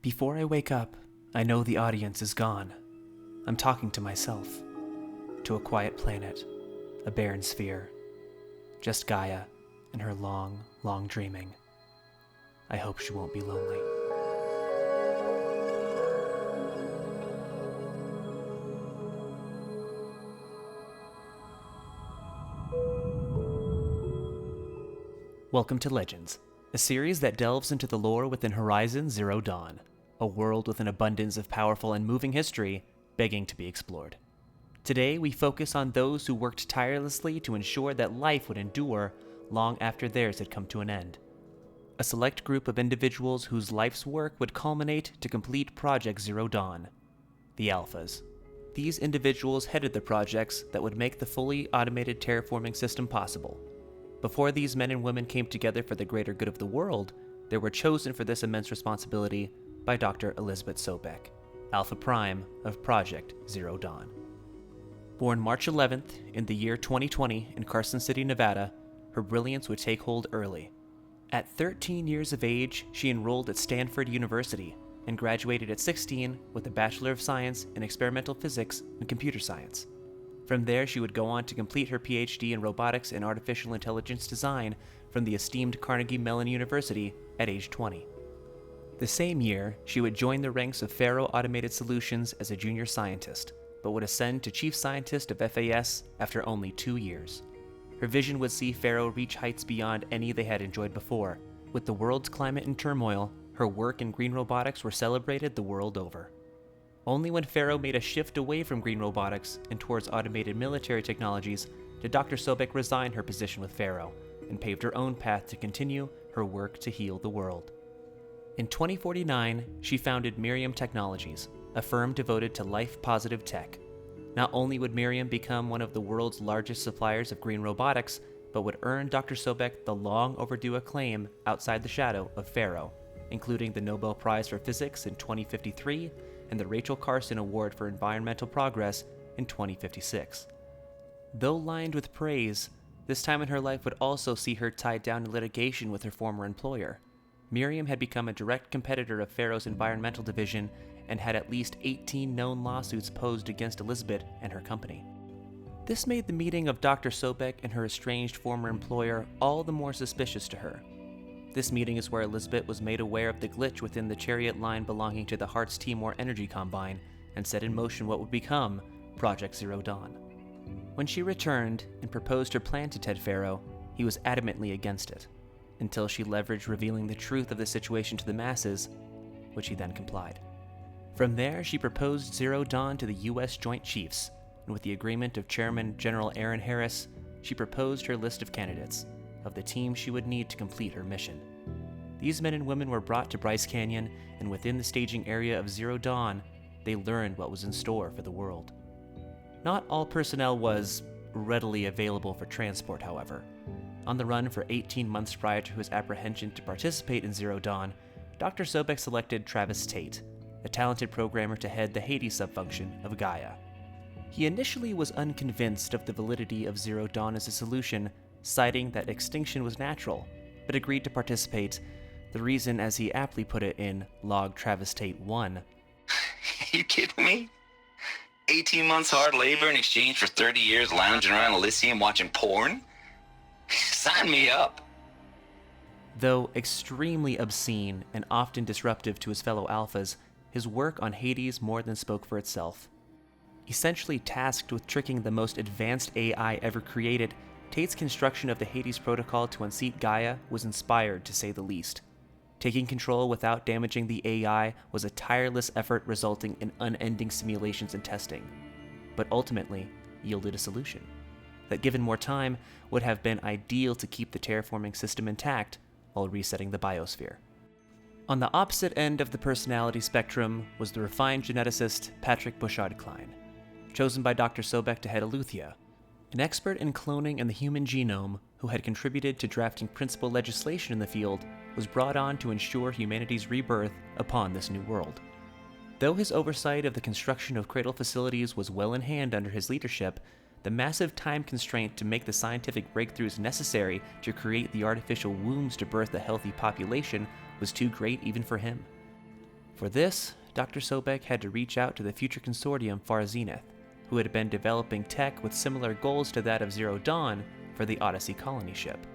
Before I wake up, I know the audience is gone. I'm talking to myself. To a quiet planet, a barren sphere. Just Gaia and her long, long dreaming. I hope she won't be lonely. Welcome to Legends, a series that delves into the lore within Horizon Zero Dawn, a world with an abundance of powerful and moving history begging to be explored. Today, we focus on those who worked tirelessly to ensure that life would endure long after theirs had come to an end. A select group of individuals whose life's work would culminate to complete Project Zero Dawn, the Alphas. These individuals headed the projects that would make the fully automated terraforming system possible. Before these men and women came together for the greater good of the world, they were chosen for this immense responsibility by Dr. Elizabeth Sobek, Alpha Prime of Project Zero Dawn. Born March 11th in the year 2020 in Carson City, Nevada, her brilliance would take hold early. At 13 years of age, she enrolled at Stanford University and graduated at 16 with a Bachelor of Science in Experimental Physics and Computer Science. From there, she would go on to complete her PhD in Robotics and Artificial Intelligence Design from the esteemed Carnegie Mellon University at age 20. The same year, she would join the ranks of Faro Automated Solutions as a junior scientist, but would ascend to chief scientist of FAS after only 2 years. Her vision would see Faro reach heights beyond any they had enjoyed before. With the world's climate in turmoil, her work in green robotics were celebrated the world over. Only when Faro made a shift away from green robotics and towards automated military technologies did Dr. Sobek resign her position with Faro and paved her own path to continue her work to heal the world. In 2049, she founded Miriam Technologies, a firm devoted to life-positive tech. Not only would Miriam become one of the world's largest suppliers of green robotics, but would earn Dr. Sobek the long-overdue acclaim outside the shadow of Faro, including the Nobel Prize for Physics in 2053 and the Rachel Carson Award for Environmental Progress in 2056. Though lined with praise, this time in her life would also see her tied down in litigation with her former employer. Miriam had become a direct competitor of Faro's environmental division and had at least 18 known lawsuits posed against Elizabeth and her company. This made the meeting of Dr. Sobek and her estranged former employer all the more suspicious to her. This meeting is where Elizabeth was made aware of the glitch within the chariot line belonging to the Hearts Timor Energy Combine and set in motion what would become Project Zero Dawn. When she returned and proposed her plan to Ted Faro, he was adamantly against it, until she leveraged revealing the truth of the situation to the masses, which he then complied. From there, she proposed Zero Dawn to the U.S. Joint Chiefs, and with the agreement of Chairman General Aaron Harris, she proposed her list of candidates, of the team she would need to complete her mission. These men and women were brought to Bryce Canyon, and within the staging area of Zero Dawn, they learned what was in store for the world. Not all personnel was readily available for transport, however. On the run for 18 months prior to his apprehension to participate in Zero Dawn, Dr. Sobek selected Travis Tate, a talented programmer to head the Hades subfunction of Gaia. He initially was unconvinced of the validity of Zero Dawn as a solution, citing that extinction was natural, but agreed to participate, the reason as he aptly put it in Log Travis Tate 1. You kidding me? 18 months hard labor in exchange for 30 years lounging around Elysium watching porn? Sign me up. Though extremely obscene and often disruptive to his fellow Alphas, his work on Hades more than spoke for itself. Essentially tasked with tricking the most advanced AI ever created, Tate's construction of the Hades protocol to unseat Gaia was inspired, to say the least. Taking control without damaging the AI was a tireless effort resulting in unending simulations and testing, but ultimately yielded a solution that, given more time, would have been ideal to keep the terraforming system intact while resetting the biosphere. On the opposite end of the personality spectrum was the refined geneticist Patrick Bouchard-Klein, chosen by Dr. Sobek to head Eleuthia, an expert in cloning and the human genome who had contributed to drafting principal legislation in the field, was brought on to ensure humanity's rebirth upon this new world. Though his oversight of the construction of cradle facilities was well in hand under his leadership, the massive time constraint to make the scientific breakthroughs necessary to create the artificial wombs to birth a healthy population was too great even for him. For this, Dr. Sobek had to reach out to the future consortium Far Zenith, who had been developing tech with similar goals to that of Zero Dawn for the Odyssey colony ship.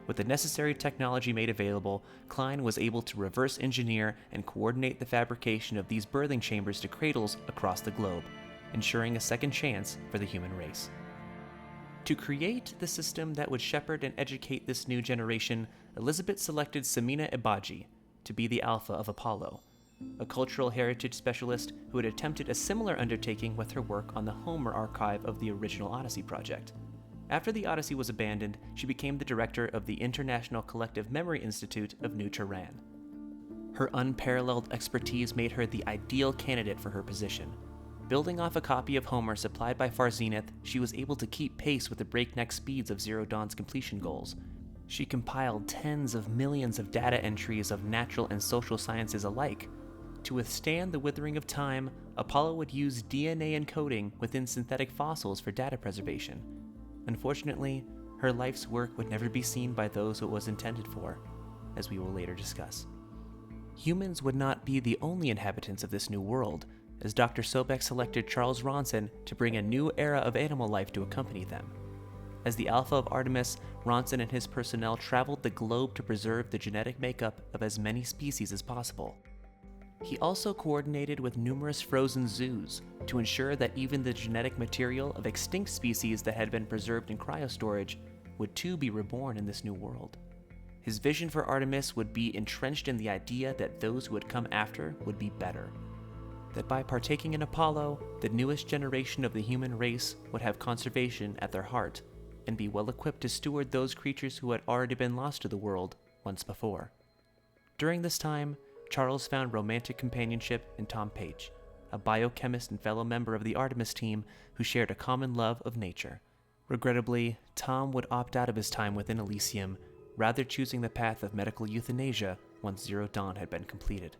With the necessary technology made available, Klein was able to reverse engineer and coordinate the fabrication of these birthing chambers to cradles across the globe, ensuring a second chance for the human race. To create the system that would shepherd and educate this new generation, Elizabeth selected Samina Obagi to be the Alpha of Apollo, a cultural heritage specialist who had attempted a similar undertaking with her work on the Homer archive of the original Odyssey project. After the Odyssey was abandoned, she became the director of the International Collective Memory Institute of New Tehran. Her unparalleled expertise made her the ideal candidate for her position. Building off a copy of Homer supplied by Far Zenith, she was able to keep pace with the breakneck speeds of Zero Dawn's completion goals. She compiled tens of millions of data entries of natural and social sciences alike. To withstand the withering of time, Apollo would use DNA encoding within synthetic fossils for data preservation. Unfortunately, her life's work would never be seen by those it was intended for, as we will later discuss. Humans would not be the only inhabitants of this new world, as Dr. Sobek selected Charles Ronson to bring a new era of animal life to accompany them. As the Alpha of Artemis, Ronson and his personnel traveled the globe to preserve the genetic makeup of as many species as possible. He also coordinated with numerous frozen zoos to ensure that even the genetic material of extinct species that had been preserved in cryostorage would too be reborn in this new world. His vision for Artemis would be entrenched in the idea that those who would come after would be better. That by partaking in Apollo, the newest generation of the human race would have conservation at their heart and be well equipped to steward those creatures who had already been lost to the world once before. During this time, Charles found romantic companionship in Tom Page, a biochemist and fellow member of the Artemis team who shared a common love of nature. Regrettably, Tom would opt out of his time within Elysium, rather choosing the path of medical euthanasia once Zero Dawn had been completed.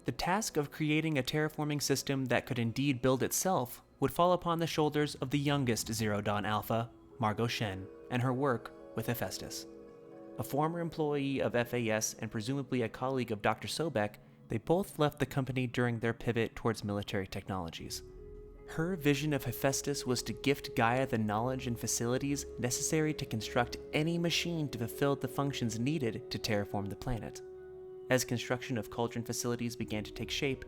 The task of creating a terraforming system that could indeed build itself would fall upon the shoulders of the youngest Zero Dawn Alpha, Margot Shen, and her work with Hephaestus. A former employee of FAS and presumably a colleague of Dr. Sobek, they both left the company during their pivot towards military technologies. Her vision of Hephaestus was to gift Gaia the knowledge and facilities necessary to construct any machine to fulfill the functions needed to terraform the planet. As construction of cauldron facilities began to take shape,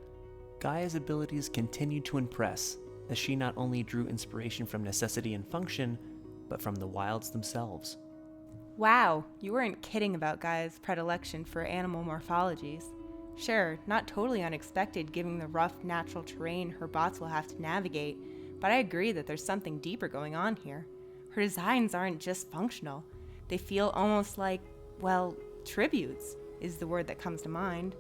Gaia's abilities continued to impress, as she not only drew inspiration from necessity and function, but from the wilds themselves. Wow, you weren't kidding about Gaia's predilection for animal morphologies. Sure, not totally unexpected given the rough natural terrain her bots will have to navigate, but I agree that there's something deeper going on here. Her designs aren't just functional. They feel almost like, well, tributes is the word that comes to mind,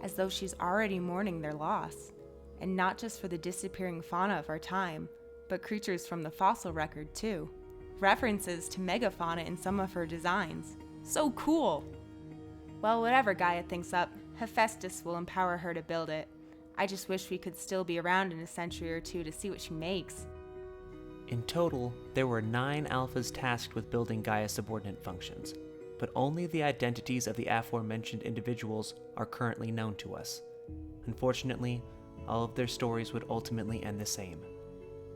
as though she's already mourning their loss. And not just for the disappearing fauna of our time, but creatures from the fossil record too. References to megafauna in some of her designs. So cool! Well, whatever Gaia thinks up, Hephaestus will empower her to build it. I just wish we could still be around in a century or two to see what she makes. In total, there were 9 alphas tasked with building Gaia's subordinate functions, but only the identities of the aforementioned individuals are currently known to us. Unfortunately, all of their stories would ultimately end the same.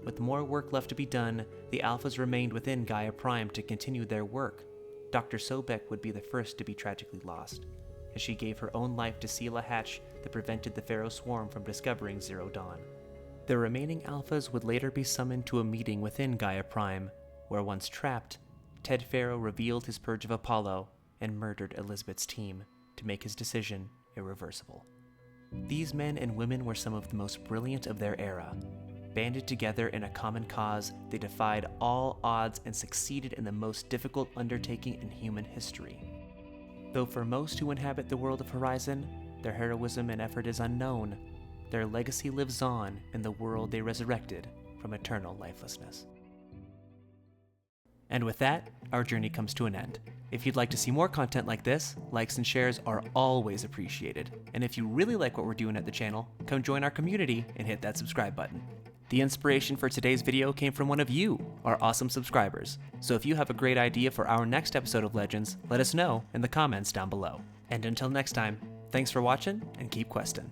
With more work left to be done, the alphas remained within Gaia Prime to continue their work. Dr. Sobek would be the first to be tragically lost, as she gave her own life to seal a hatch that prevented the Pharaoh swarm from discovering Zero Dawn. The remaining alphas would later be summoned to a meeting within Gaia Prime, where once trapped, Ted Pharaoh revealed his purge of Apollo and murdered Elizabeth's team to make his decision irreversible. These men and women were some of the most brilliant of their era. Banded together in a common cause, they defied all odds and succeeded in the most difficult undertaking in human history. Though for most who inhabit the world of Horizon, their heroism and effort is unknown, their legacy lives on in the world they resurrected from eternal lifelessness. And with that, our journey comes to an end. If you'd like to see more content like this, likes and shares are always appreciated. And if you really like what we're doing at the channel, come join our community and hit that subscribe button. The inspiration for today's video came from one of you, our awesome subscribers. So if you have a great idea for our next episode of Legends, let us know in the comments down below. And until next time, thanks for watching and keep questing.